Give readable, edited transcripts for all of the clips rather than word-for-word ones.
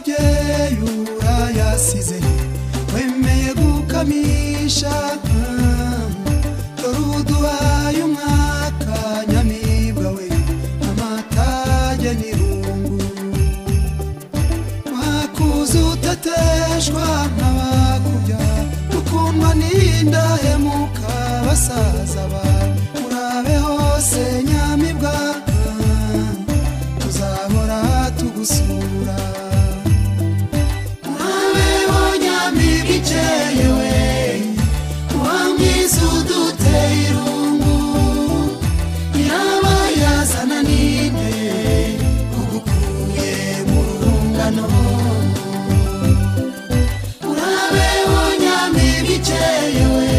y'ababyeyi urayasize wemeye gukamisha dore uduhaye umwaka nyamibwa we amatage n'irungu wakuze utateshwa n'abakubya ukundwa n'indahemuka basaza bawe urabe hose nyamibwa tuzahora tugusura urabeho nyamibwa ikeye we wamwiza uduteye irungu yaba yazana ninde ugukuye mu rungano urabeho nyamibwa ikeye we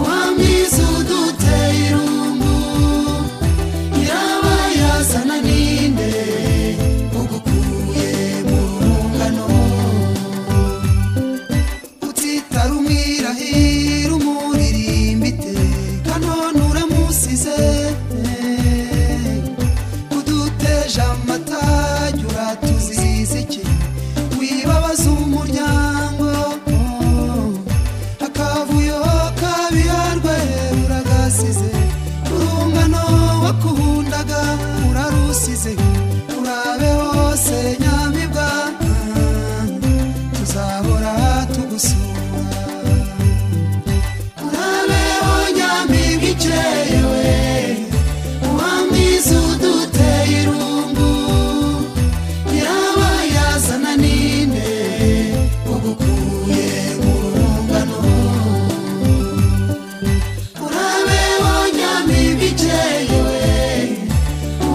wamwiza uduteye irungu yaba yazana ninde ugukuye mu rungano utitara umwirahira umuririmba iteka none uramusize uduteje amatage uratuziza iki wibabaza umuryango akavuyo kabiharwe uragasize urungano wakundaga urarusize urabe hose nyamibwa tuzahora tugusura urabeho nyamibwa ikeye we wamwiza uduteye irungu yaba yazana ninde ugukuye mu rungano urabeho nyamibwa ikeye we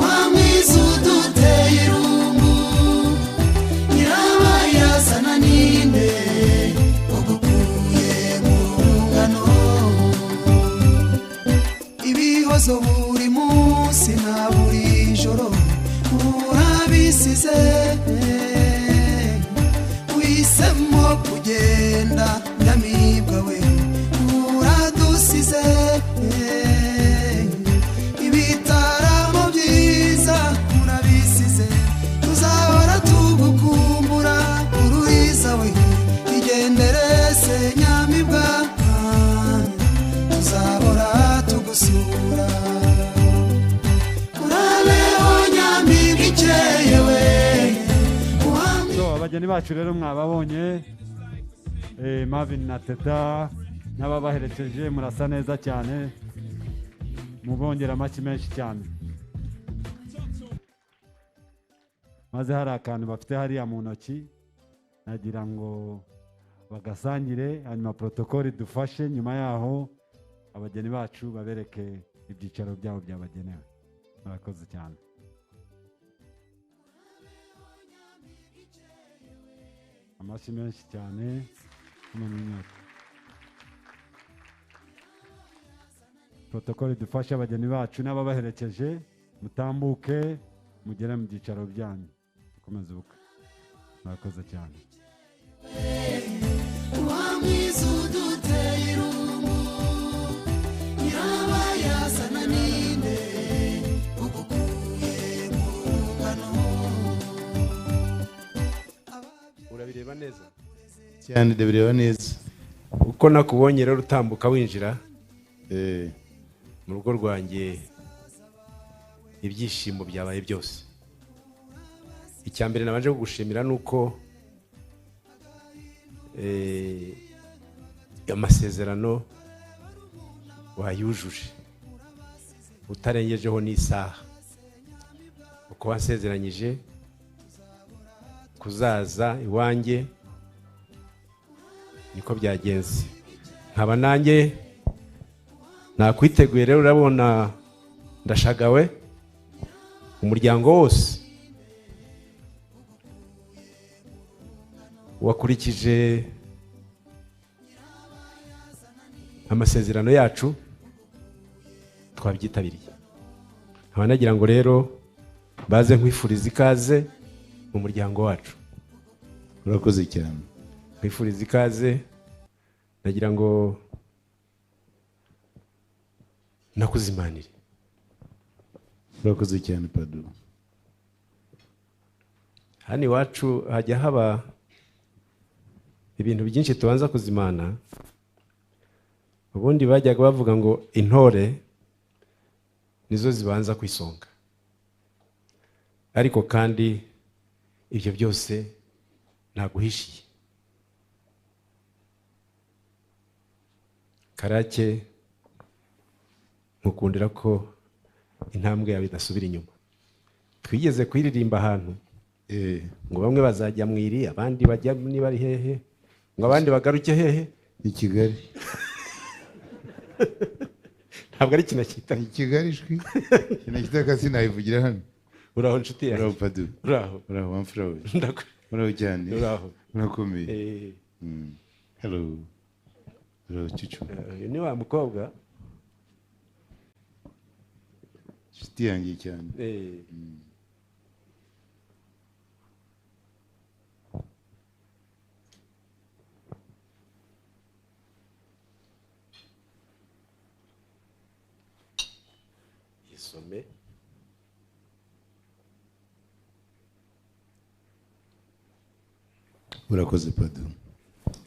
wamwiza uduteye irungu yaba yazana ninde ugukuye mu rungano ibihozo buri munsi na buri joro urabisize wisemo kugenda nyamibwa we uradusize ibitaramo byiza urabisize tuzahora tugukumbura ururiza we igendere se nyamibwa tuzahora tugusura urabeho nyamibwa ikeye we abageni bacu rero mwababonye Marvin na Teta n'ababaherekeje murasa neza cyane mubongera amashyi menshi cyane maze hari akantu bafite hariya mu ntoki nagira ngo bagasangire hanyuma protokoli dufashe nyuma yaho abageni bacu babereke ibyicaro byabo byabagenewe murakoze cyane amashyi menshi cyane protokoli dufashe abageni bacu n'ababaherekeje mutambuke mugere mu byicaro byanyu mukomeze ubukwe murakoze cyane wamwiza uduteye irungu yaba yazana ninde ugukuye mu rungano urabireba neza cyane ndabireba neza uko nakubonye rero utambuka winjira mu rugo rwanjye ibyishimo byabaye byose icya mbere nabanje kugushimira nuko amasezerano wayujuje utarengejeho n'isaha uko wasezeranyije kuzaza iwanjye niko byagenze nkaba nanjye nakwiteguye rero urabona ndashagawe umuryango wose wakurikije amasezerano yacu twabyitabiriye nkaba nagira ngo rero baze nkwifuriza ikaze mu muryango wacu urakoze cyane nkwifuriza ikaze nagira ngo nakuzimanire urakoze cyane Padu hano iwacu hajya haba ibintu byinshi tubanza kuzimana. Ubundi bajyaga bavuga ngo intore nizo zibanza ku isonga, ariko kandi ibyo byose naguhishiye. Karake, mukundira ko intambwe yawe idasubira inyuma. Twigeze kuyiririmba ahantu ngo bamwe bazajya mwiri, abandi bajya niba ari hehe, ngo abandi bagaruke hehe, i Kigali. ntabwo ari kinakita i Kigali shwi kinakita kasi nayivugira hano. Uraho nshuti yanjye? Uraho Padu? Uraho wamfura we? Uraho cyane? Urakomeye? Hello. Uraho Cucu? Ni wa mukobwa nshuti yanjye cyane. Isome. Urakoze Padu.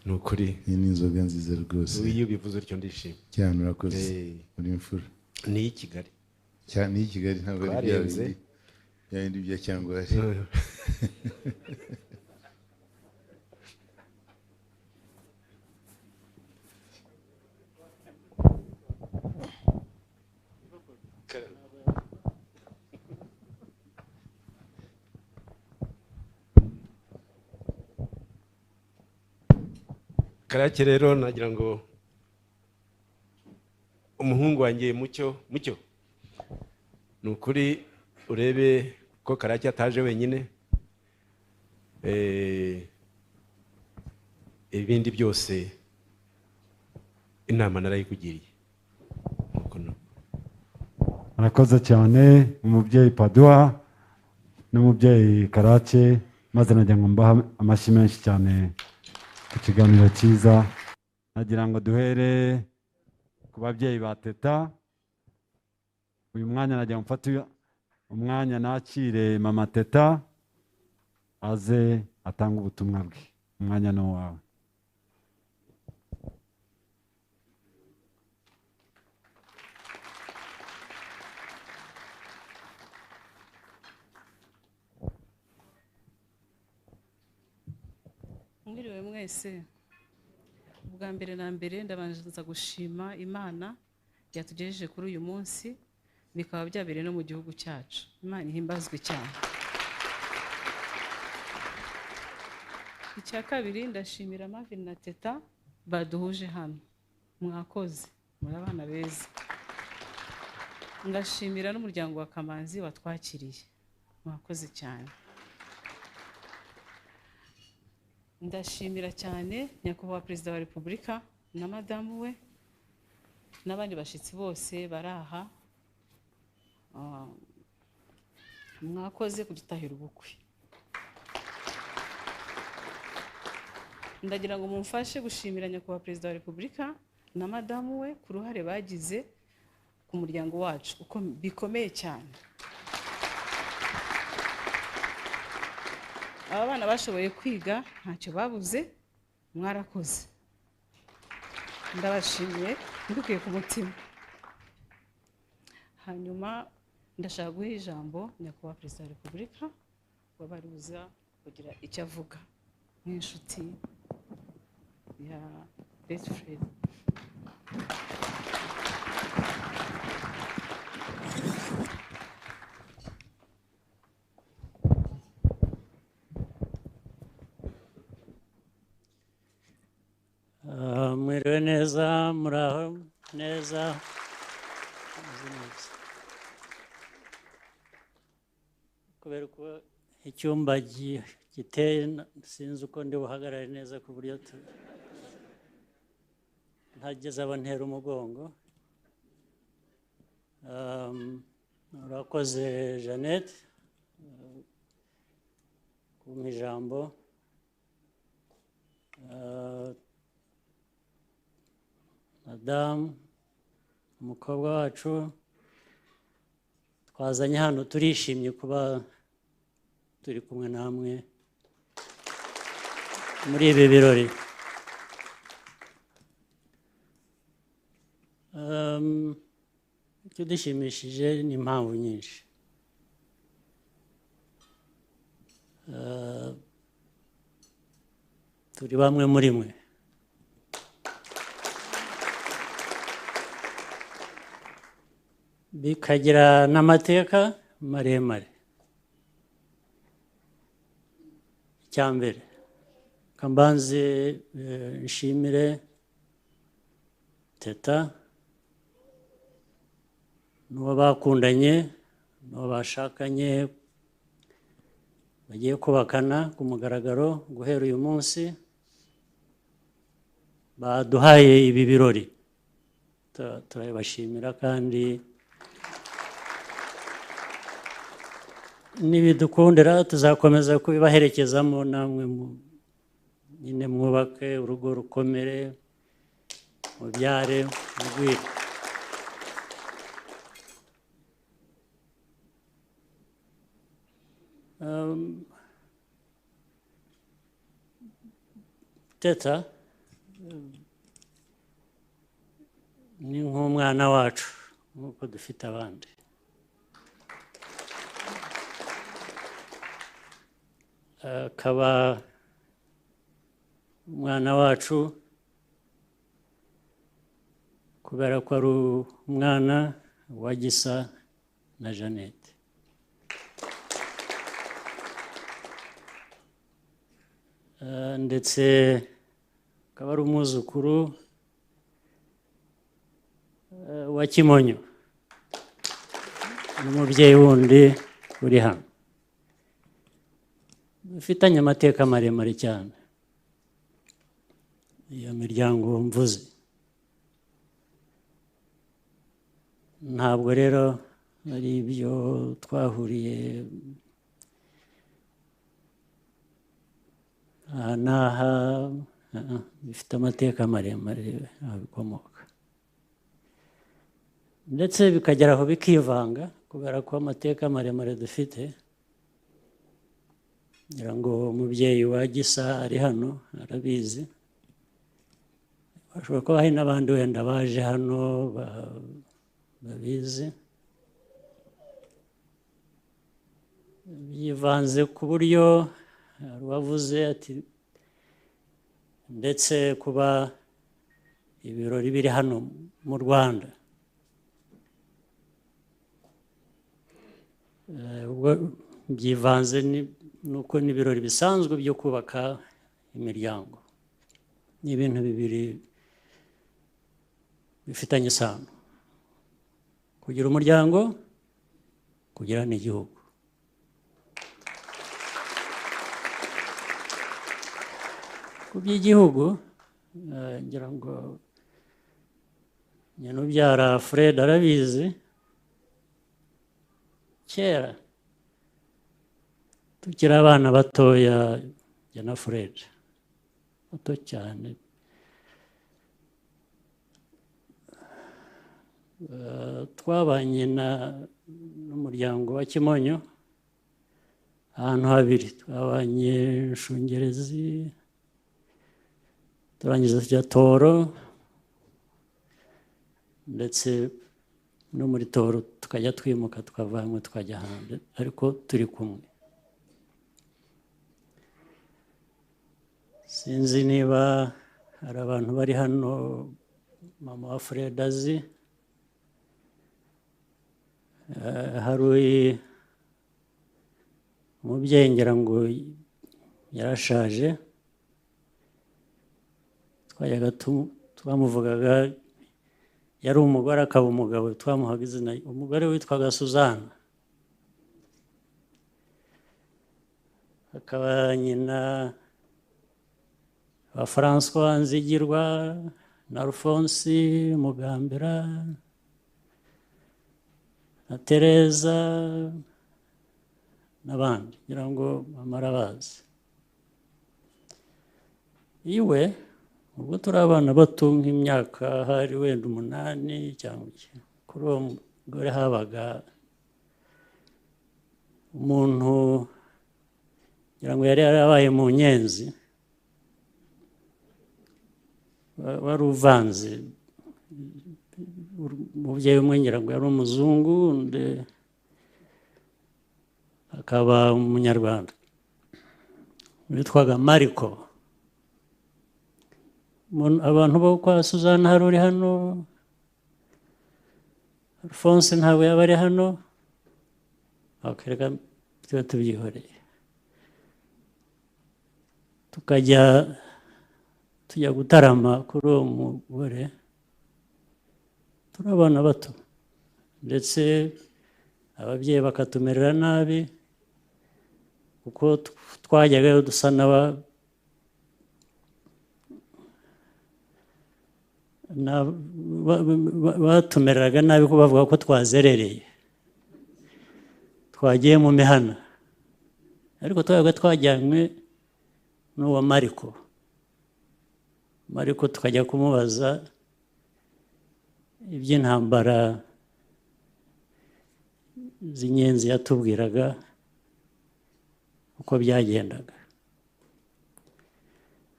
Nukuri. Iyi ni inzoga nziza rwose. Iyo bivuze utyo ndishimye. Cyane urakoze. Uri imfura. Ni i Kigali. Cyane ni i Kigali, ntabwo ari bya bindi bya cyangwa ari. Karake rero nagira ngo umuhungu wanjye mucyo ni ukuri urebe ko Karake ataje wenyine. Ibindi byose inama narayikugiriye. Murakoze cyane umubyeyi Padua n'umubyeyi Karake, maze nagira ngo mbaha amashyi menshi cyane ku kiganiro cyiza. Nagira ngo duhere ku babyeyi ba Teta. Uyu mwanya nagira ngo mfate umwanya nakire mama Teta aze atanga ubutumwa bwe. Umwanya ni wawe. Mwiriwe mwese. Ubwa mbere na mbere ndabanza gushima Imana yatugejeje kuri uyu munsi, bikaba byabereye no mu gihugu cyacu. Imana ihimbazwe cyane. Icya kabiri ndashimira Marvin na Teta baduhuje hano. Mwakoze, muri abana beza. Ndashimira n'umuryango wa Kamanzi watwakiriye. Mwakoze cyane. Ndashimira cyane nyakubahwa Perezida wa Repubulika na madamu we n'abandi bashitsi bose baraha. Mwakoze kudutahira ubukwe. Ndagira ngo mumfashe gushimira nyakubahwa Perezida wa Repubulika na madamu we ku ruhare bagize ku muryango wacu uko bikomeye cyane. Aba bana bashoboye kwiga ntacyo babuze, mwarakoze. Ndabashimiye mbikuye ku mutima. Hanyuma ndashaka guha ijambo nyakubahwa Perezida wa Repubulika wabaruza kugira icyo avuga nk'inshuti ya best friend. Mwiriwe neza, muraho neza. Kubera ko icyumba giteye sinzi uko ndi buhagarare neza ku buryo ntageze abantera umugongo. Urakoze Jeannette kumpa ijambo. Madamu, umukobwa wacu, twazanye hano turishimye kuba turi kumwe namwe muri ibi birori. Ikidishimishije ni impamvu nyinshi. Turi bamwe muri mwe. Bikagira n'amateka maremare. Icyambere kambanze nshimire Teta n'uwo bakundanye n'uwo bashakanye bagiye kubakana ku mugaragaro guhera uyu munsi baduhaye ibi birori. Turabashimira kandi nibidukundira tuzakomeza kubibaherekezamo namwe nyine mwubake urugo rukomere mubyare mugwire. Teta ni nk'umwana wacu nk'uko dufite abandi. Akaba umwana wacu kubera ko ari umwana wa Gisa na Jeannette. Ndetse akaba ari umwuzukuru wa Kimonyo n'umubyeyi wundi uri hano. Dufitanye amateka maremare cyane. Iyo miryango mvuze. Ntabwo rero ari ibyo twahuriye aha n'aha, bifite amateka maremare aho bikomoka. Ndetse bikagera aho bikivanga kubera ko amateka maremare dufite. Ngira ngo umubyeyi wa Gisa ari hano arabizi. Bashobora kuba hari n'abandi wenda baje hano babizi. Byivanze ku buryo wavuze ati ndetse kuba ibirori biri hano mu Rwanda. Byivanze nuko n'ibirori bisanzwe byo kubaka imiryango. Ni ibintu bibiri bifitanye isano. Kugira umuryango, kugira n'igihugu. Ku by'igihugu, ngira ngo nyina ubyara Fred arabizi. Kera tukiri abana batoya jya na Fred bato cyane, twabanye n'umuryango wa Kimonyo ahantu habiri. Twabanye Shungerezi, turangiza tujya Toro, ndetse no muri Toro tukajya twimuka tukava hamwe tukajya hanze ariko turi kumwe. Sinzi niba hari abantu bari hano mama wa Fred azi. Hari umubyeyi ngira ngo yarashaje, twajyaga twamuvugaga, yari umugore akaba umugabo, twamuhaga izina. Umugore witwaga Suzana. Akaba nyina wa François Nzigirwa na Alphonse Mugambira na Tereza n'abandi ngira ngo mama arabazi. Iwe ubwo turi abana bato nk'imyaka hari wenda 8 cyangwa kuri uwo mugore habaga umuntu ngira ngo yari yarabaye mu Nyenzi wari uvanze, umubyeyi umwe ngira ngo yari umuzungu undi akaba umunyarwanda witwaga Mariko. Abantu bo kwa Suzanne hari uri hano, Alphonse ntabwo yaba ari hano, bakareka tuba tubyihoreye tujya gutarama kuri uwo mugore, turi abana bato ndetse ababyeyi bakatumerera nabi kuko twajyagayo dusa batumereraga nabi ko bavuga ko twazerereye, twagiye mu mihana, ariko twabaga twajyanywe n'uwa Mariko tukajya kumubaza iby'intambara z'inyenzi yatubwiraga uko byagendaga.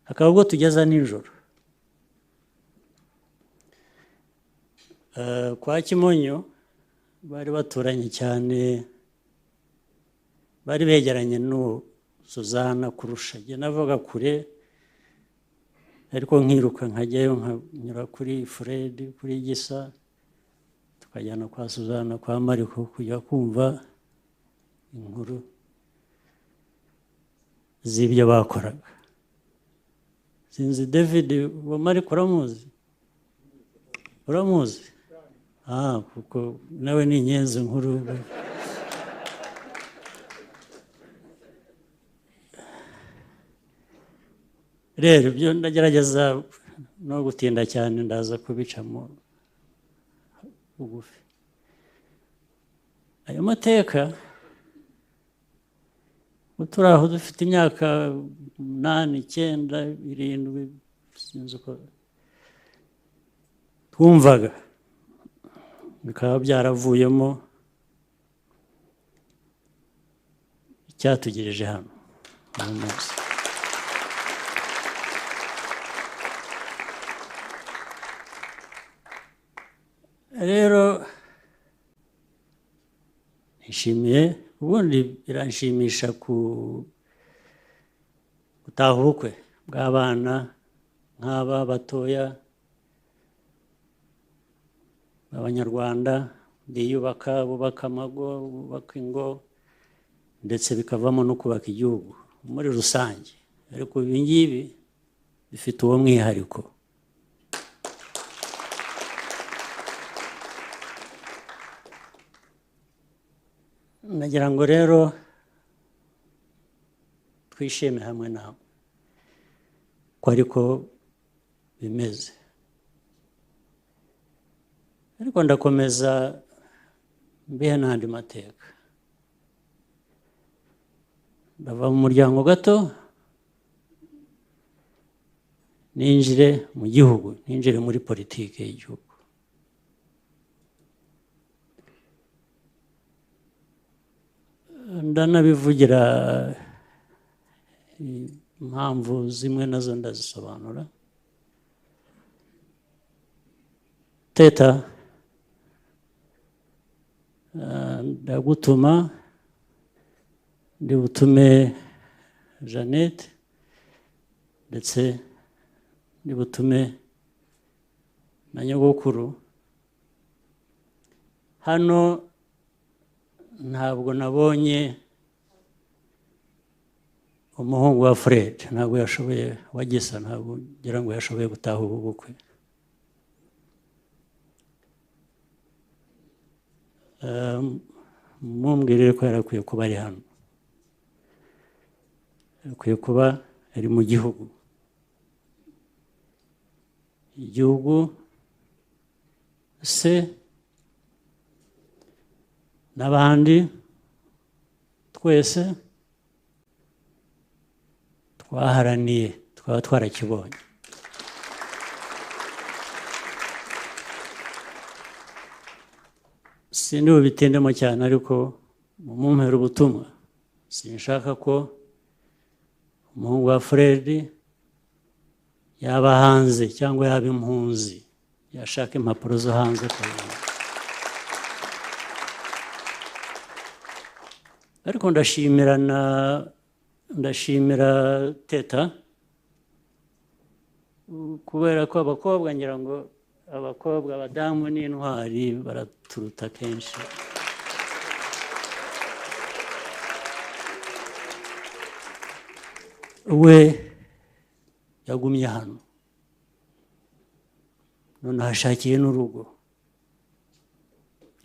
Akaba ubwo tugeza nijoro kwa Kimonyo, bari baturanye cyane, bari begeranye n'uwo Suzanne kurusha. Njye navaga kure ariko nkiruka nkajyayo nkanyura kuri Fred, kuri Gisa, tukajyana kwa Suzanne kwa Mariko kujya kumva inkuru z'ibyo bakoraga. Sinzi David wa Mariko uramuzi? Kuko nawe ni inyenzi nkuru. Rero ibyo ndagerageza no gutinda cyane, ndaza kubicamo bugufi. Ayo mateka turi aho dufite imyaka 8, 9, 7, sinzi uko twumvaga, bikaba byaravuyemo icyatugejeje hano uyu munsi. Rero nishimiye, ubundi biranshimisha gutaha ubukwe bw'abana nk'aba batoya b'Abanyarwanda, biyubaka, bubaka amago, bubaka ingo, ndetse bikavamo no kubaka igihugu muri rusange. Ariko ibi ngibi bifite uwo mwihariko. Nagira ngo rero twishime hamwe nawe ko ariko bimeze. Ariko ndakomeza mbihe n'andi mateka. Ndava mu muryango gato ninjire mu gihugu, ninjire muri politiki y'igihugu. Ndanabivugira impamvu zimwe nazo ndazisobanura. Teta, ndagutuma, ndi butume Jeannette, ndetse ndi butume na nyogokuru. Hano ntabwo nabonye umuhungu wa Fred, ntabwo yashoboye, wa Gisa ntabwo ngira ngo yashoboye gutaha ubu bukwe. Mumbwirire ko yarakwiye kuba ari hano, yarakwiye kuba ari mu gihugu. Igihugu se n'abandi twese twaharaniye, twaba twarakibonye. Sindi bubitindemo cyane, ariko mumumpera ubutumwa. Sinshaka ko umuhungu wa Fred yaba hanze cyangwa yaba impunzi yashaka impapuro zo hanze akabona. Ariko ndashimira Teta kubera ko abakobwa ngira ngo abadamu n'intwari baraturuta kenshi. We yagumye hano none ahashakiye n'urugo,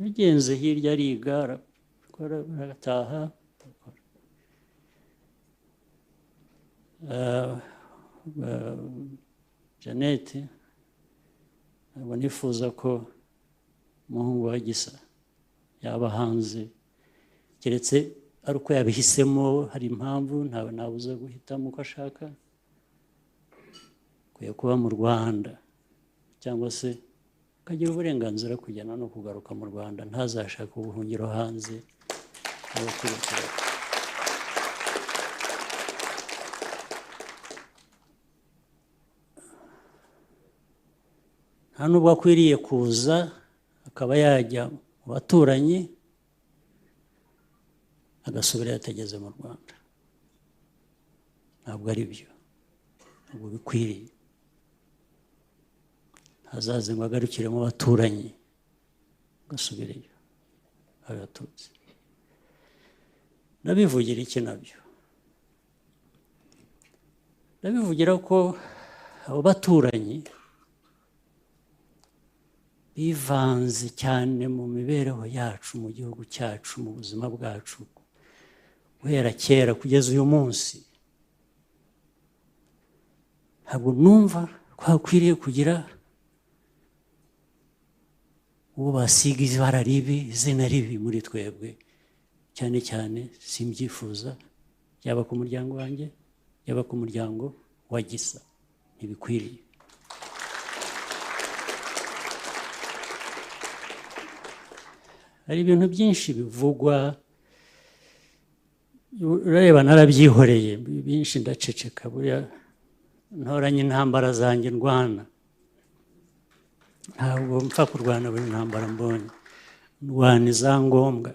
yagenze hirya ariga arataha. Jeannette ntabwo nifuza ko umuhungu wa Gisa yaba hanze, keretse ari uko yabihisemo, hari impamvu ntawe nabuza guhitamo uko ashaka. Akwiye kuba mu Rwanda cyangwa se akagira uburenganzira kujyana no kugaruka mu Rwanda, ntazashaka ubuhungiro hanze. Nta nubwo akwiriye kuza akaba yajya mu baturanyi agasubira yatageze mu Rwanda. Ntabwo ari byo, ntabwo bikwiriye. Ntazaze ngo agarukire mu baturanyi agasubireyo agatutse. Ndabivugira iki nabyo? Ndabivugira ko abo baturanyi bivanze cyane mu mibereho yacu, mu gihugu cyacu, mu buzima bwacu, guhera kera kugeza uyu munsi. Ntabwo numva ko hakwiriye kugira uwo basiga ibara ribi, izina ribi muri twebwe. Cyane cyane simbyifuza, yaba ku muryango wanjye yaba ku muryango wa Gisa. Ntibikwiriye. Hari ibintu byinshi bivugwa, urareba narabyihoreye, byinshi ndaceceka. Buriya ntoranye intambara zanjye ndwana, ntabwo mpfa kurwana buri ntambara mbonye, ndwana izangombwa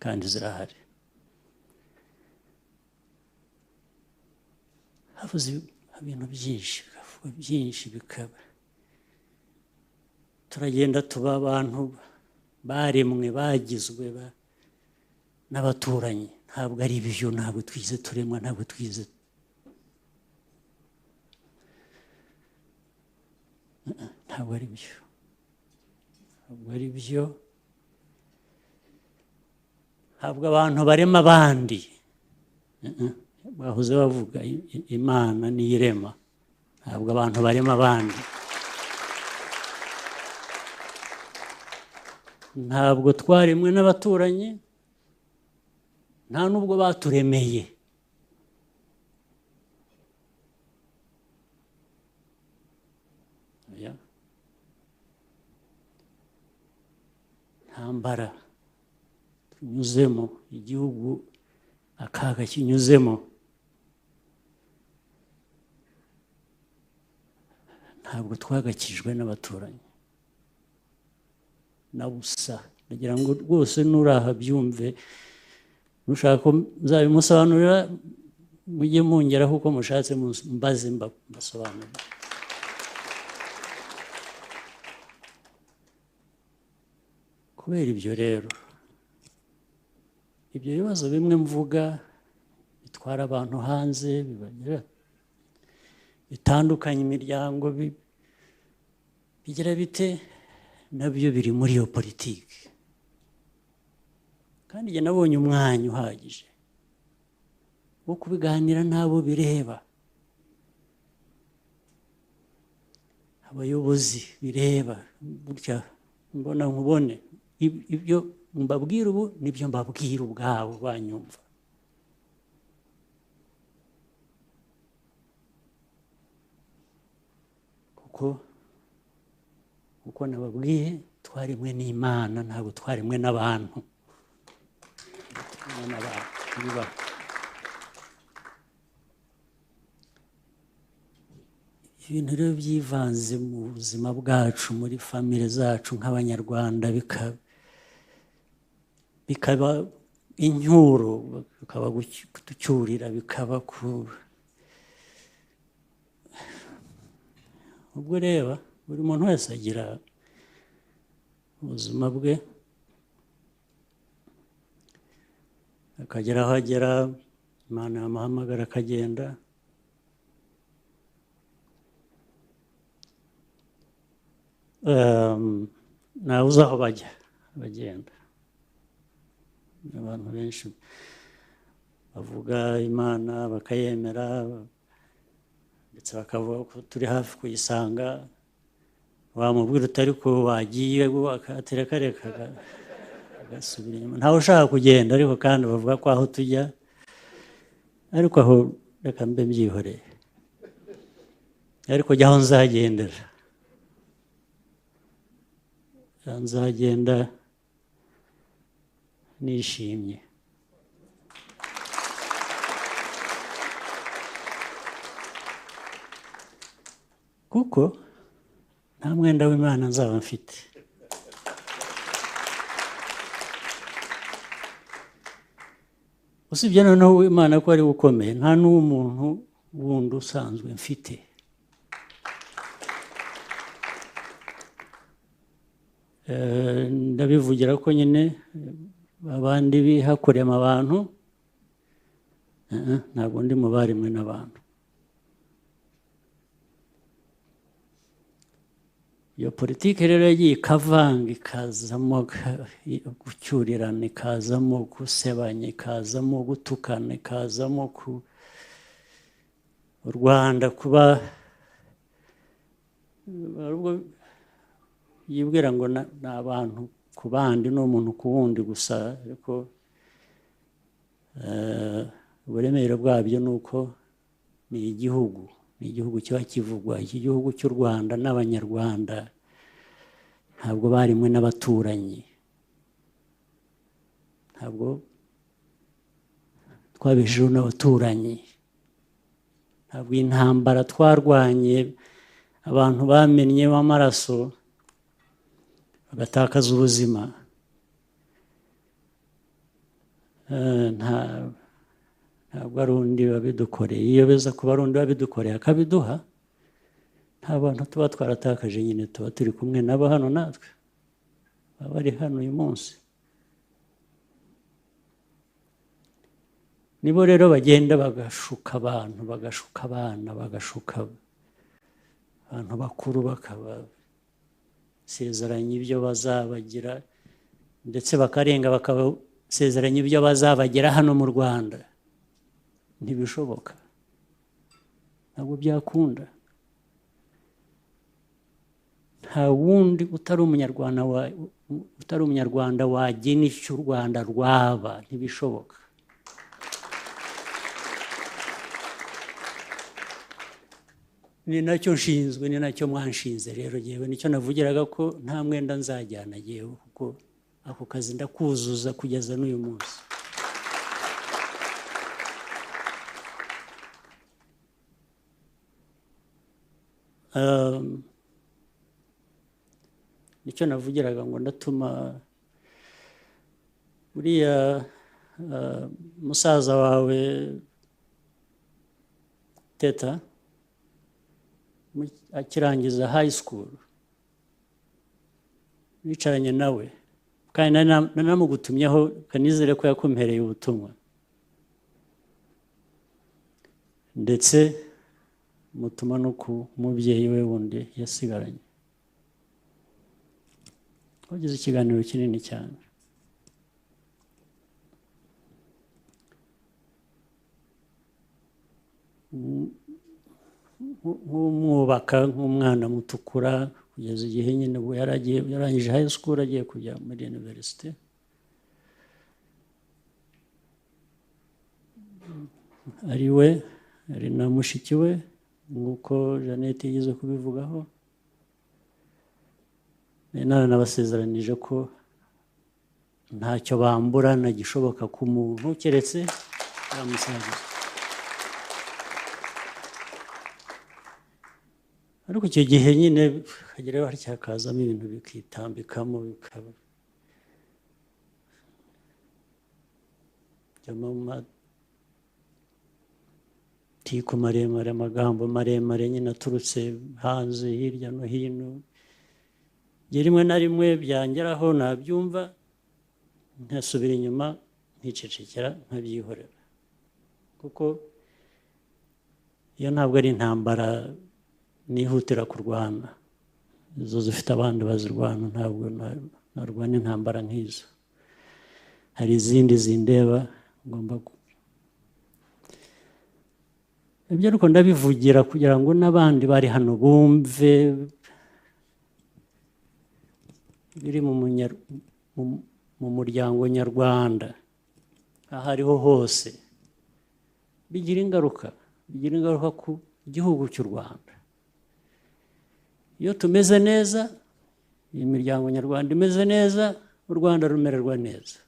kandi zirahari. Havuze ibintu byinshi, bikavuga byinshi, bikaba turagenda tuba abantu baremwe, bagizwe n'abaturanyi. Ntabwo ari byo, ntabwo twize turemwa, ntabwo twize. Ntabwo ari byo, ntabwo ari byo. Ntabwo abantu barema abandi. Bahoze bavuga Imana niyo irema, ntabwo abantu barema abandi. Ntabwo twaremwe n'abaturanyi, nta nubwo baturemeye. Ntambara tunyuzemo, igihugu akaga kinyuzemo, ntabwo twagakijwe n'abaturanyi na busa. Ndagira ngo rwose nuraha byumve, nushaka ko nzabimusobanurira mujye mungeraho uko mushatse, mbaze mbasobanurira. Kubera ibyo rero, ibyo bibazo bimwe mvuga bitwara abantu hanze, bitandukanye imiryango, bigira bite, nabyo biri muri iyo politiki. Kandi njye nabonye umwanya uhagije wo kubiganira n'abo bireba, abayobozi bireba. Burya mbona nkubone, ibyo mbabwira ubu nibyo mbabwira ubwabo banyumva. kuko nababwiye twaremwe n'Imana, ntabwo twaremwe n'abantu. ibintu rero byivanze mu buzima bwacu muri famire zacu nk'abanyarwanda bikaba incyuro, bikaba gucyurira, bikaba ubwo reba buri muntu wese agira ubuzima bwe, akagera aho agera, Imana yamuhamagara akagenda. Ntawe uzi aho bajya bagenda. Abantu benshi bavuga Imana bakayemera ndetse bakavuga ko turi hafi kuyisanga, wamubwira utari ko wagiye akatereka agasubira inyuma. Ntawe ushaka kugenda, ariko kandi bavuga ko aho tujya, ariko aho reka mbe mbyihoreye, ariko jya aho nzagendera, nzagenda nishimye. Kuko nta mwenda w'Imana nzaba mfite. Usibye noneho w'Imana ko ari ukomeye, nta n'umuntu wundi usanzwe mfite. Ndabivugira ko nyine abandi bihakorema abantu, ntabwo ndi mu barimwe n'abantu. Iyo politiki rero yagiye ikavanga, ikazamo gucyurirana, ikazamo gusebanya, ikazamo gutukana, ikazamo u Rwanda kuba yibwira ngo ni abantu ku bandi n'umuntu ku wundi gusa, ariko uburemere bwabyo ni uko ni igihugu kiba kivugwa. Iki gihugu cy'u Rwanda n'Abanyarwanda ntabwo barimwe n'abaturanyi, ntabwo twabijeho n'abaturanyi, ntabwo intambara twarwanye abantu bamennyemo amaraso bagatakaza ubuzima, ntabwo ari undi wabidukoreye. Iyo biza kuba ari undi wabidukoreye akabiduha, nta bantu tuba twaratakaje, nyine tuba turi kumwe nabo hano, natwe baba bari hano uyu munsi. Nibo rero bagenda bagashuka abantu, bagashuka abana, bagashuka abantu bakuru, bakabasezeranya ibyo bazabagira, ndetse bakarenga bakabasezeranya ibyo bazabagira hano mu Rwanda. Ntibishoboka, ntabwo byakunda. Nta wundi utari umunyarwanda wagena icyo u Rwanda rwaba, ntibishoboka. Ni nacyo nshinzwe, ni nacyo mwanshinze rero. Yewe nicyo navugiraga ko nta mwenda nzajyana yewe, kuko ako kazi ndakuzuza kugeza n'uyu munsi. Nicyo navugiraga ngo ndatuma buriya musaza wawe Teta akirangiza high school, nicaranye nawe, kandi nanamugutumyeho, kanizere ko yakumpereye ubutumwa, ndetse mutuma no ku mubyeyi we wundi yasigaranye. Wagize ikiganiro kinini cyane. Nk'umwubaka, nk'umwana mutukura, kugeza igihe nyine ubu yarangije high school agiye kujya muri university. Ari we, ari na mushiki we, nk'uko Jeannette yigeze kubivugaho. Nabasezeranije ko ntacyo bamburana gishoboka ku muntu keretse yamusangiza. ariko icyo gihe nyine hageraho hacyakazamo ibintu bikitambikamo bikaba byamo amatiku maremare, amagambo maremare nyine aturutse hanze hirya no hino. Rimwe na rimwe byangeraho nabyumva nkasubira inyuma nkicecekera nkabyihorera, kuko iyo ntabwo ari intambara nihutira kurwana, izo zifite abandi bazirwana, ntabwo narwana intambara nk'izo. Hari izindi zindeba ngomba ibyo, ariko ndabivugira kugira ngo n'abandi bari hano bumve biri mu muryango nyarwanda aho ariho hose, bigira ingaruka ku gihugu cy'u Rwanda. Iyo tumeze neza, iyi miryango nyarwanda imeze neza, u Rwanda rumererwa neza.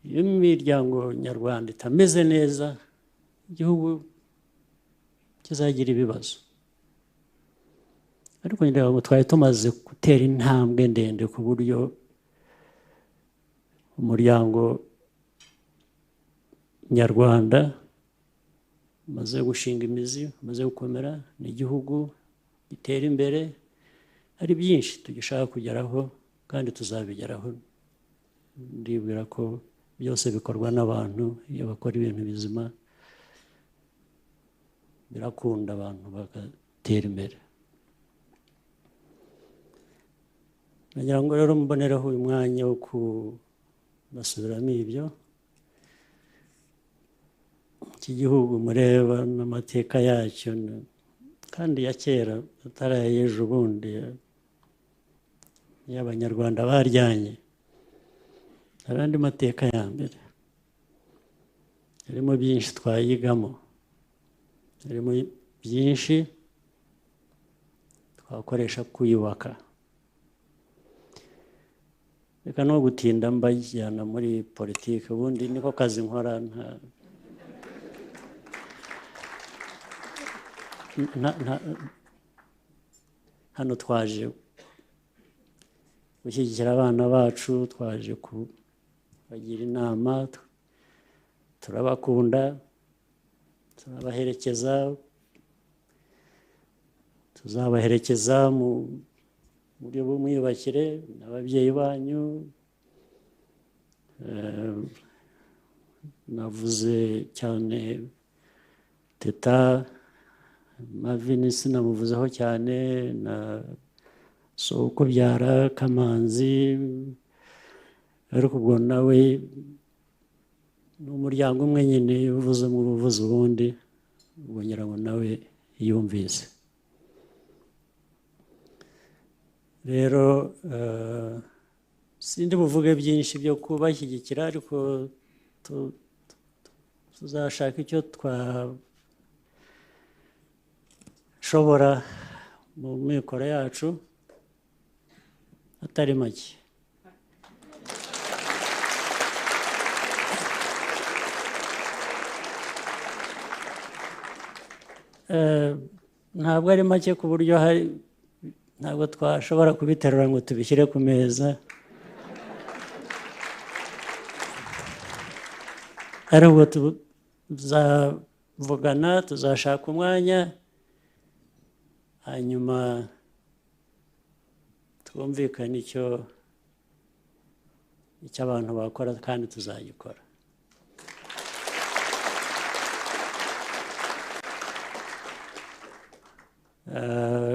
Iyo imiryango nyarwanda itameze neza, igihugu kizagira ibibazo. Ariko ngira ngo twari tumaze gutera intambwe ndende ku buryo umuryango nyarwanda umaze gushinga imizi, umaze gukomera, n'igihugu gitera imbere. Hari byinshi tugishaka kugeraho kandi tuzabigeraho. Ndibwira ko byose bikorwa n'abantu. Iyo bakora ibintu bizima birakunda, abantu bagatera imbere. Nagira ngo rero mbonereho uyu mwanya wo kubasubiramo ibyo. Iki gihugu mureba n'amateka yacyo kandi ya kera atari ay'ejo bundi, y'abanyarwanda baryanye. Hari andi mateka ya mbere, harimo byinshi twayigamo, harimo byinshi twakoresha kuyubaka. Reka no gutinda mbajyana muri politiki, ubundi niko kazi nkora. Hano twaje gushyigikira abana bacu, twaje kubagira inama, turabakunda, turabaherekeza, tuzabaherekeza mu buryo bw'umwiyubakire n'ababyeyi banyu. Navuze cyane Teta, Mavini sinamuvuzeho cyane, na Sokubyara, Kamanzi, ariko ubwo nawe ni umuryango umwe nyine, uvuze mu buvuzi ubundi, ubwo ngira ngo nawe yumvise. Rero sindi buvuge byinshi byo kubashyigikira, ariko tuzashaka icyo twashobora mu mikoro yacu atari make. Ntabwo ari make ku buryo ntabwo twashobora kubiterura ngo tubishyire ku meza, ariko tuzavugana, tuzashaka umwanya, hanyuma twumvikane icyo abantu bakora, kandi tuzagikora.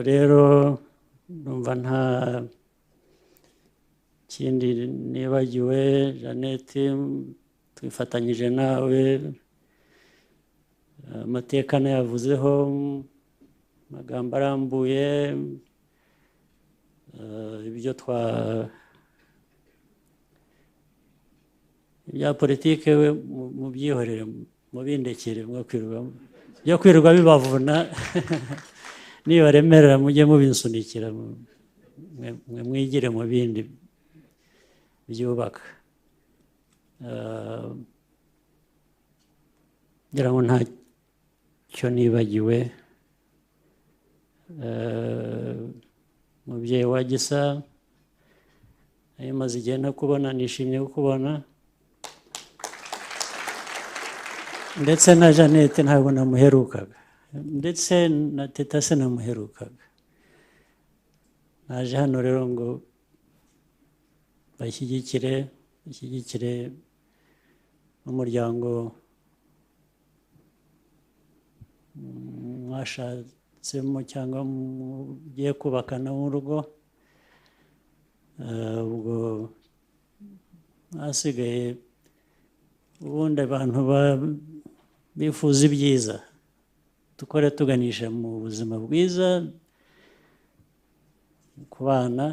Rero numva nta kindi nibagiwe. Jeannette, twifatanyije nawe, amateka nayavuzeho, amagambo arambuye, ibyo ibya politike we mubyihorere, mubindekere, byo kwirirwa bibavuna nibaremerera mujye mubinsunikira, mwe mwigire mu bindi byubaka. ngira ngo ntacyo nibagiwe. umubyeyi wa Gisa, ayo maze igihe ntakubona, nishimye kukubona, ndetse na Jeannette ntabwo namuherukaga, ndetse na Teta se namuherukaga. Naje hano rero ngo bashyigikire umuryango mwashatsemo cyangwa mugiye kubakana urugo. Ubwo hasigaye ubundi abantu bifuza ibyiza, dukore tuganisha mu buzima bwiza ku bana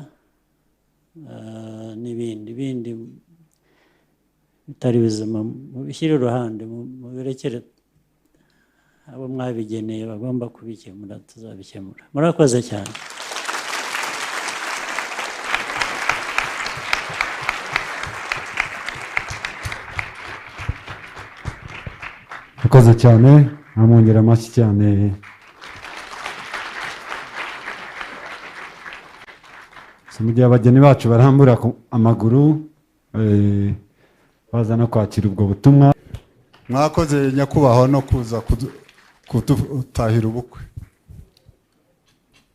n'ibindi bitari bizima mubishyire iruhande, mubirekere abo mwabigeneye bagomba kubikemura, tuzabikemura. Murakoze cyane. Murakoze cyane, namwongera amashyi cyane. Mu gihe abageni bacu barambura amaguru baza no kwakira ubwo butumwa. Mwakoze nyakubahwa no kuza kudutahira ubukwe.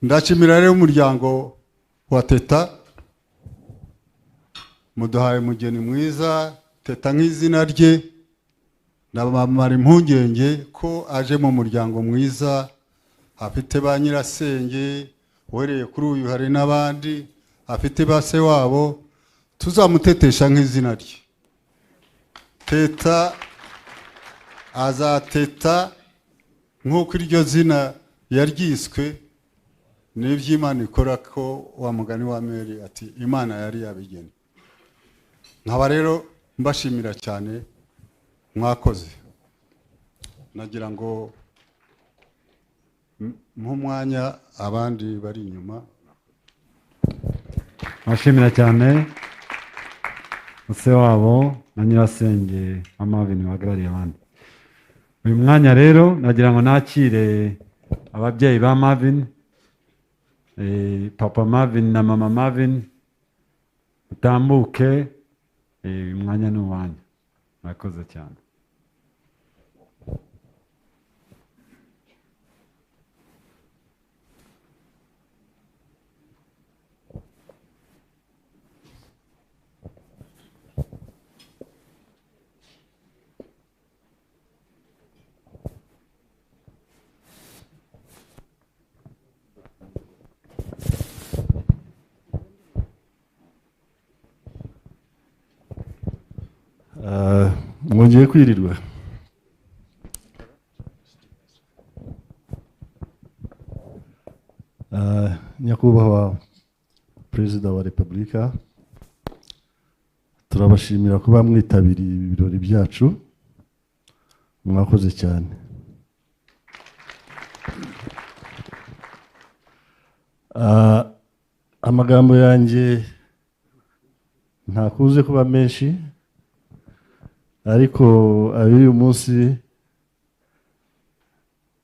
Ndashimira rero umuryango wa Teta, muduhaye umugeni mwiza. Teta nk'izina rye, ndabamara impungenge ko aje mu muryango mwiza, afite ba nyirasenge, uhereye kuri uyu hari n'abandi, afite base wabo, tuzamutetesha nk'izina rye. Teta azateta nk'uko iryo zina yaryiswe, n'iby'Imana ikora, ko wa mugani wa Mary ati Imana yari yabigena. Nkaba rero mbashimira cyane, mwakoze. Nagira ngo mwanya abandi bari inyuma. Bashimira cyane use wabo na nyirasenge Amavini wahagarariye abandi. Uyu mwanya rero nagira ngo nakire ababyeyi ba Marvin, papa Marvin na mama Marvin, utambuke. Uyu mwanya ni uwanyu. Murakoze cyane. Mwongeye kwirirwa. Nyakubahwa Perezida wa Repubulika, turabashimira kuba mwitabiriye ibirori byacu. Mwakoze cyane. Amagambo yanjye ntakuze kuba menshi, ariko uyu munsi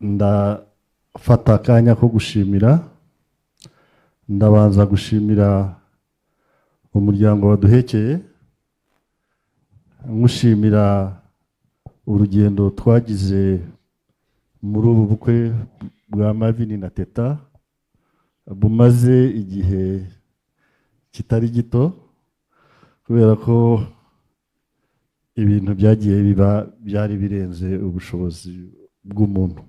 ndafata akanya ko gushimira. Ndabanza gushimira umuryango waduhekeye, ngushimira urugendo twagize muri ubu bukwe bwa Marvin na Teta, bumaze igihe kitari gito, kubera ko ibintu byagiye biba byari birenze ubushobozi bw'umuntu.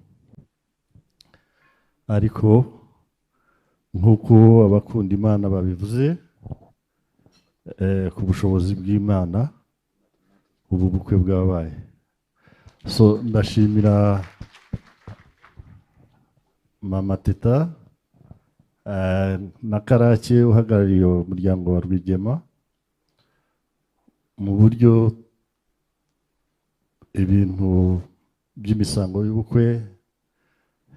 Ariko nk'uko abakunda Imana babivuze, ku bushobozi bw'Imana ubu bukwe bwabaye. So ndashimira mama Teta na Karake uhagarariye umuryango wa Rwigema, mu buryo ibintu by'imisango y'ubukwe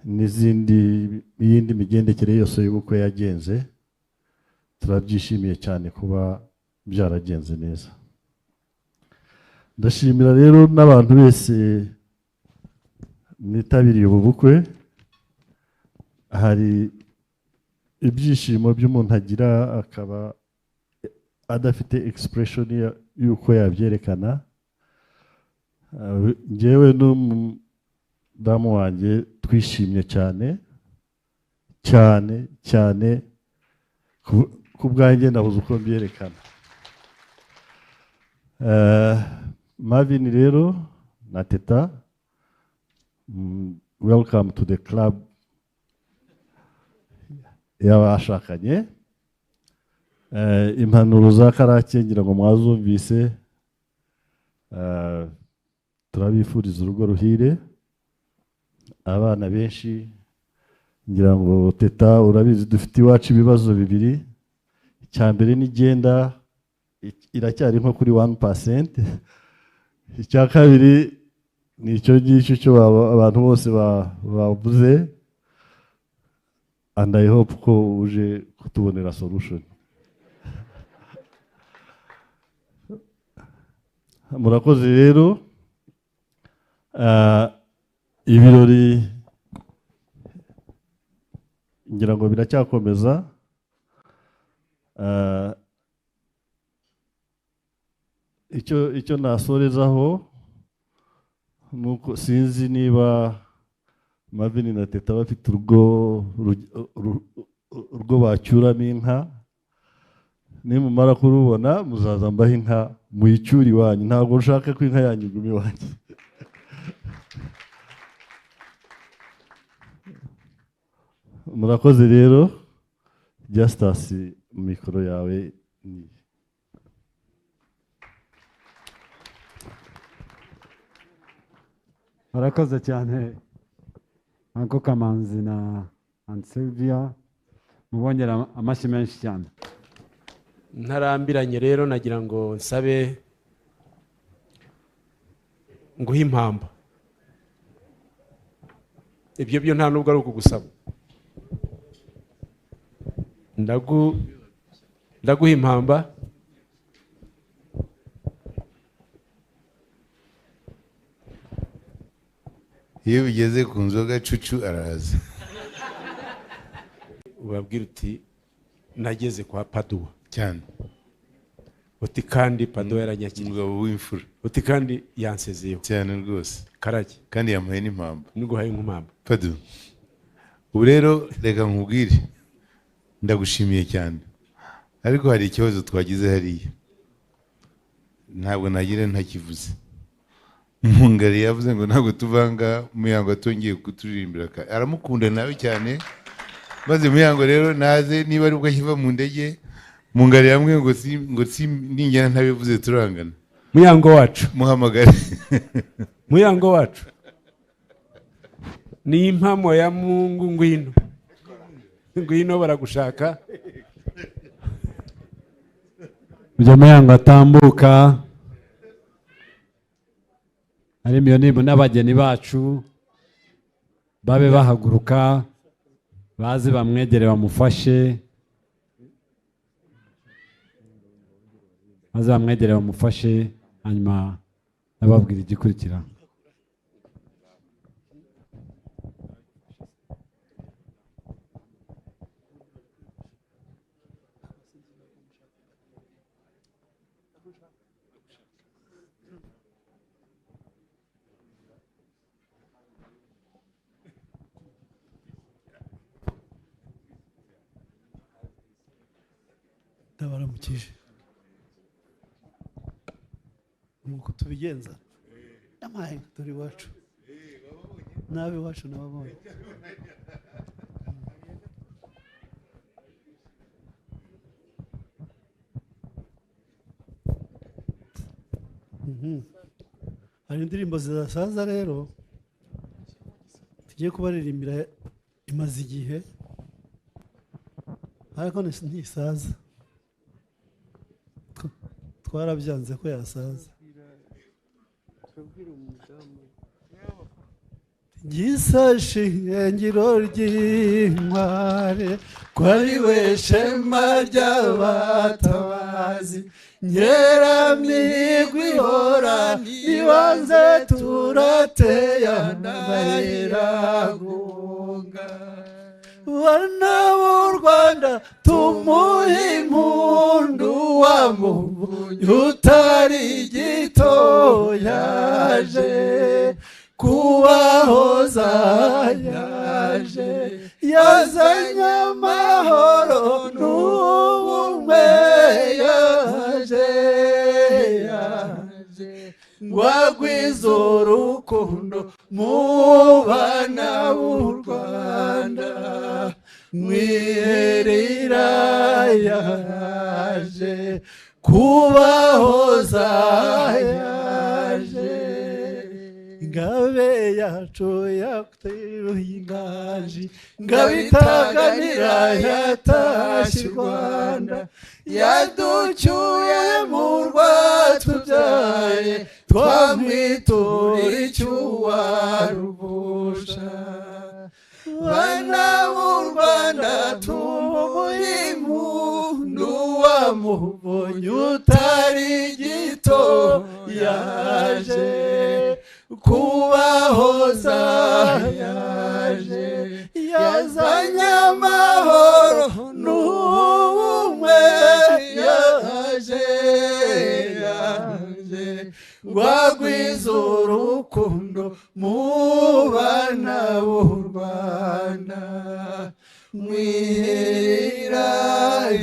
n'iyindi migendekere yose y'ubukwe yagenze. Turabyishimiye cyane kuba byaragenze neza. Ndashimira rero n'abantu bese mwitabiriye ubu bukwe. Hari ibyishimo by'umuntu agira akaba adafite expression y'uko yabyerekana. Njyewe n'umudamu wanjye twishimye cyane cyane cyane, ku bwanjye nabuze uko mbyerekana. Marvin rero na Teta, welcome to the club y'abashakanye. Impanuro za Karake ngira ngo mwazumvise. Turabifuriza urugo ruhire, abana benshi. Ngira ngo Teta urabizi dufite iwacu ibibazo bibiri. Icya mbere ni genda iracyari nko kuri 1%. Icya kabiri ni icyo ngicyo cyo abantu bose bavuze, and I hope ko uje kutubonera solution. Murakoze rero. Ibirori ngira ngo biracyakomeza. Icyo nasorezaho nuko sinzi niba Marvin na Teta bafite urwo bacyuramo inka. Nimumara kurubona muzaza mbaho inka muyicyura iwanyu. Ntabwo nshaka ko inka yanyu iguma iwanyu. Murakoze rero. Justus, mikoro yawe ni Murakoze cyane Uncle Kamanzi na Aunt Sylvia, mubongera amashyi menshi cyane. Ntarambiranye rero nagira ngo nsabe nguhe impamba. Ibyo byo nta nubwo ari ukugusaba. Ndaguha impamba. Iyo bigeze ku nzoga cucu araza. Ubabwira uti nageze kwa Padua cyane. Uti kandi Padua yaranyakiriye. Umugabo w'imfura. Uti kandi yansezeyeho cyane rwose. Karake. Kandi yamuhaye n'impamba. Niguhaye nk'impamba. Padua. Ubu rero reka nkubwire. Ndagushimiye cyane. Ariko hari ikibazo twagize hariya. Ntabwo nagira ntakivuze. Mungari yavuze ngo ntabwo tuvanga Muyango atongeye kuturirimbira. Aramukunda nawe cyane. Maze Muyango rero naze niba ari ubwo akiva mu ndege, Mungari yamwe ngo si ningena ntabivuze turangana. Muyango wacu. Muhamagare. Muyango wacu. Ni impamo ya Mungu ngwino. Ngwino baragushaka. Mujya Muyango atambuka. Ari miyonibu n'abageni bacu babe bahaguruka bazi bamwegere bamufashe. Bazi bamwegere bamufashe hanyuma nababwira igikurikira. Ndabaramukije. Nuko tubigenza. Namaye turi wacu. Nabe wacu nababonye. Hari indirimbo zidasaza rero tugiye kubaririmbira imaze igihe, ariko ntisaza. Twarabyanze ko yasaza. Gisashe ingiro ry'inkware kwari we shema ry'abatabazi, nyeramigwi ihora nibanze turateyana iragunga. bana b'u Rwanda tumuhe impundu wamubonye utari gito yaje kubahoza yaje yazanye amahoro n'ubumwe yaje ngwagwiza urukundo mu bana b'u Rwanda mwiherera yaje kubahoza yaje ngabe yacu yateruye inganji ngabe itaganira yatashye u Rwanda yaducyuye mu rwatubyaye twamwitura icyuwaruvusha bana b'u Rwanda tumuhe impundu wamubonye utari gito yaje kubahoza yaje yazanye amahoro n'ubumwe yaje ngwagwiza urukundo mu bana b'u Rwanda mwiherera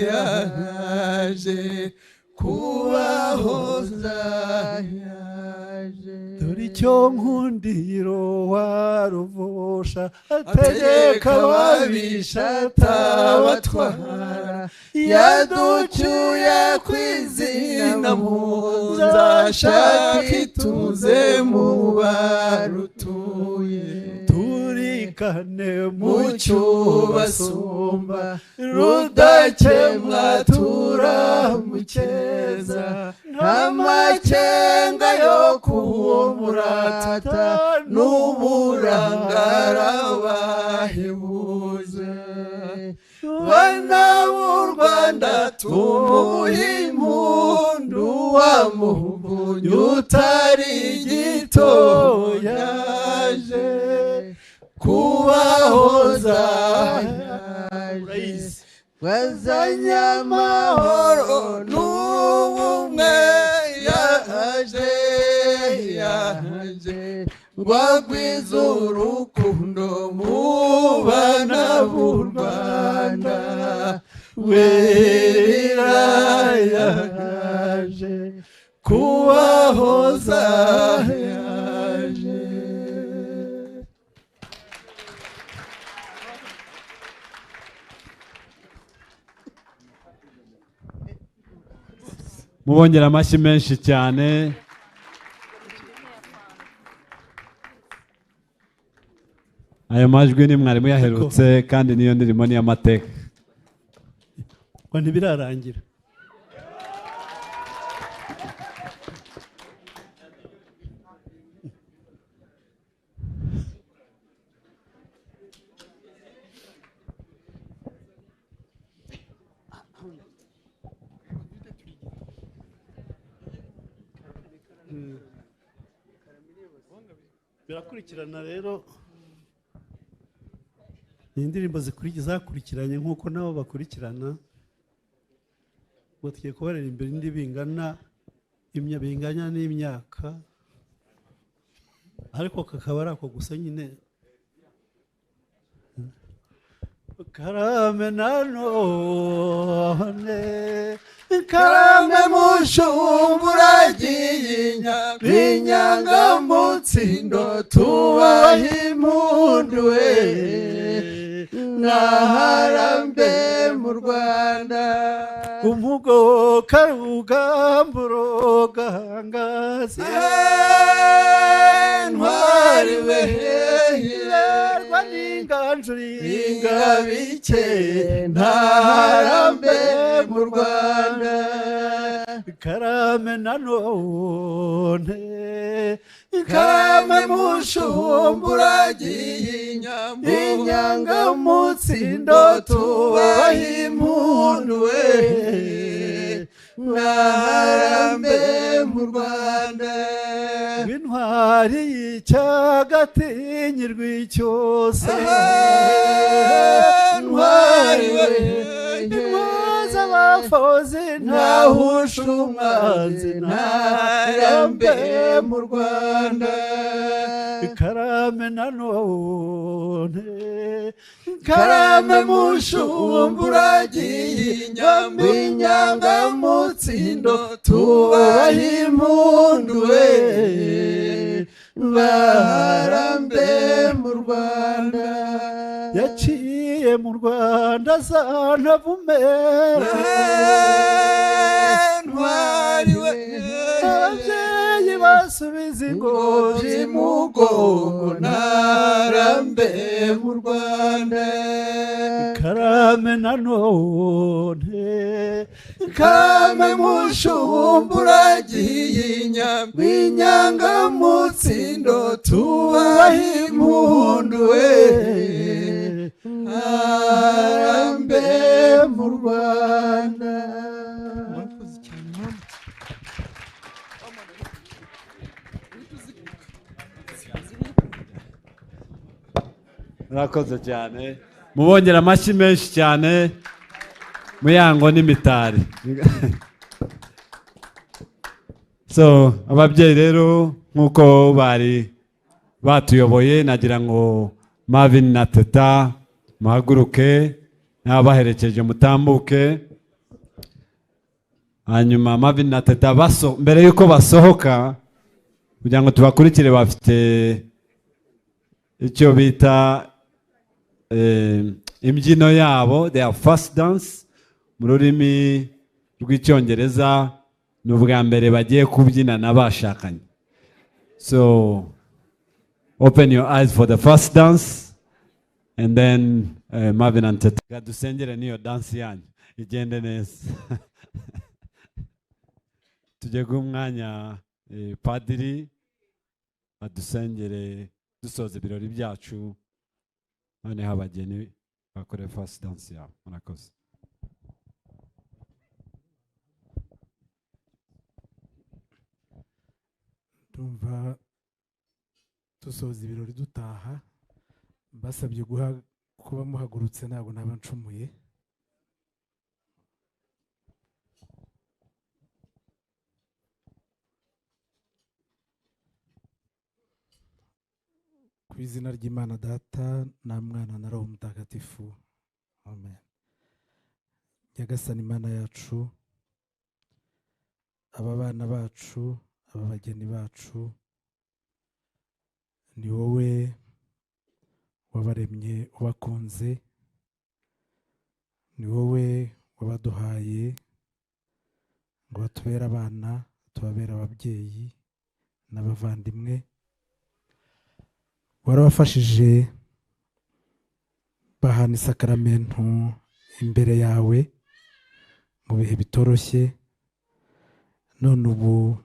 yaje kubahoza yaje dore icyo nkundiro waruvusha ategeka ababisha atabatwara yaducyuye kwizina muzashaka ituze mu barutuye turikane mu cyubasumba rudakemwa turamukeza nta makenga yo kuwumurata n'uburangara bahebuze bana b'u Rwanda tumuhe impundu wamubonye utari gito yaje kubahoza yaje wazanye amahoro n'ubumwe yaje ngwagwiza urukundo mu bana b'u Rwanda werera yaje kubahoza yaje mubongera amashyi menshi cyane. Ayo majwi ni mwarimu yaherutse kandi niyo ndirimo ni amateka. Ngo ntibirarangira. Birakurikirana rero ni indirimbo zakurikiranye nk'uko nabo bakurikirana ngo tugiye kubarera imbere indi binganya n'imyaka ariko kakaba ari ako gusa nyine karame nanone karame mushumburagiye binyangamutsindo tubaha impundu we naharambe mu Rwanda umugoka rugamburo gahangazi ntwari we hirwa n'inganjuri ingabike naharambe mu Rwanda karame nanone karame mushumburagiye inyangamutsindo tubaha impundu we naharambe mu Rwanda ntwari y'icyagatinyirwa cyose ntwari we intwaza abafozi ntahusha umwanzi ntarambe mu Rwanda karame nanone karame mushumburagiye inyambi inyangamutsindo tubaha impundu we barambe mu Rwanda yaciye mu Rwanda zantavumera ntwari we ababyeyi basubiza ingobyi mu mugongo ntarambe mu Rwanda karame nanone karame mushumburagiye inyambi inyangamutsindo tubaha impundu we ntarambe mu Rwanda. murakoze cyane mubongera amashyi menshi cyane Muyango n'imitari so ababyeyi rero nk'uko bari batuyoboye nagira ngo Marvin na Teta muhaguruke n'abaherekeje mutambuke hanyuma Marvin na Teta mbere y'uko basohoka kugira ngo tubakurikire bafite icyo bita imbyino yabo their first dance mu rurimi rw'icyongereza ni ubwa mbere bagiye kubyina n'abashakanye so open your eyes for the first dance and then Marvin and Teta dusengere niyo dance yanyu igende neza tujye guha umwanya padiri adusengere dusoza ibirori byacu noneho abageni bakore first dance yabo murakoze tumva dusoza ibirori dutaha basabye kuba muhagurutse ntabwo naba ncumuye ku izina ry'Imana Data na Mwana na Roho Mutagatifu amen. Nyagasani Imana yacu aba bana bacu aba bageni bacu ni wowe wabaremye ubakunze ni wowe wabaduhaye ngo batubere abana tubabere ababyeyi n'abavandimwe warabafashije bahana isakaramentu imbere yawe mu bihe bitoroshye none ubu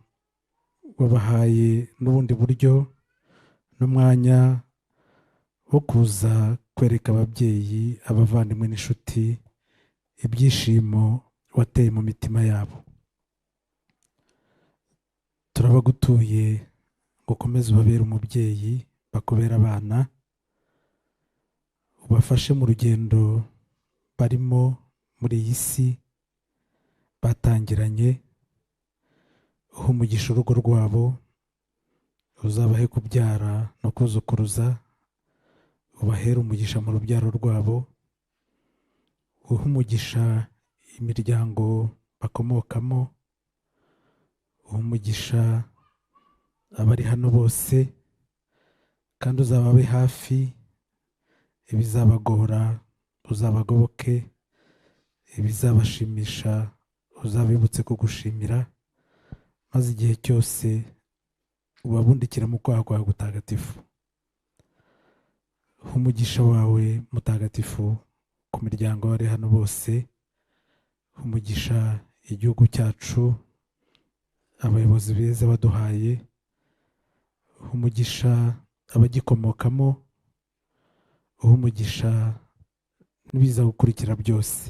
wabahaye n'ubundi buryo n'umwanya wo kuza kwereka ababyeyi abavandimwe n'inshuti ibyishimo wateye mu mitima yabo turabagutuye ngo ukomeze ubabere umubyeyi bakubera abana ubafashe mu rugendo barimo muri iyi si batangiranye uha umugisha urugo rwabo uzabahe kubyara no kuzukuruza ubahere umugisha mu rubyaro rwabo uha umugisha imiryango bakomokamo uha umugisha abari hano bose kandi uzababe hafi ibizabagora uzabagoboke ibizabashimisha uzabibutse kugushimira maze igihe cyose ubabundikira mu kwaha kwawe gutagatifu umugisha wawe mutagatifu ku miryango bari hano bose umugisha igihugu cyacu abayobozi beza baduhaye umugisha abagikomokamo umugisha n'ibiza gukurikira byose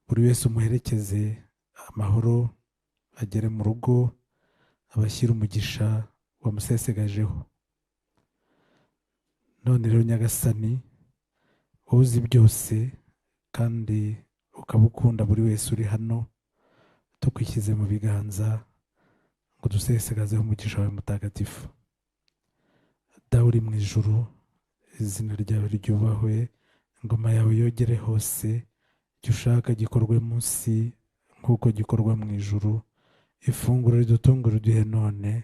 buri wese umuherekeze amahoro agere mu rugo abashyira umugisha wamusesegajeho. None rero nyagasani uzi byose kandi ukaba ukunda buri wese uri hano, tukwishyize mu biganza ngo dusesegazeho umugisha wawe mutagatifu. Dawe uri mu ijuru, izina ryawe ryubahwe, ingoma yawe yogere hose, icyo ushaka gikorwe munsi nk'uko gikorwa mu ijuru. Ifunguro ridutungura uduhe none,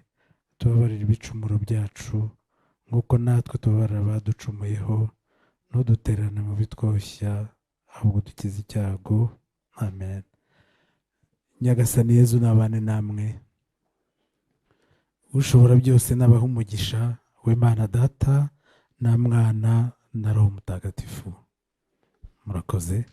tubabarire ibicumuro byacu nk'uko natwe tubabarira abaducumuyeho, ntuduterane mu bitwoshya ahubwo dukize icyago. Amen. Nyagasani Yezu nabane namwe, ushobora byose nabaha umugisha, we Mana Data na Mwana na Roho Mutagatifu. Murakoze.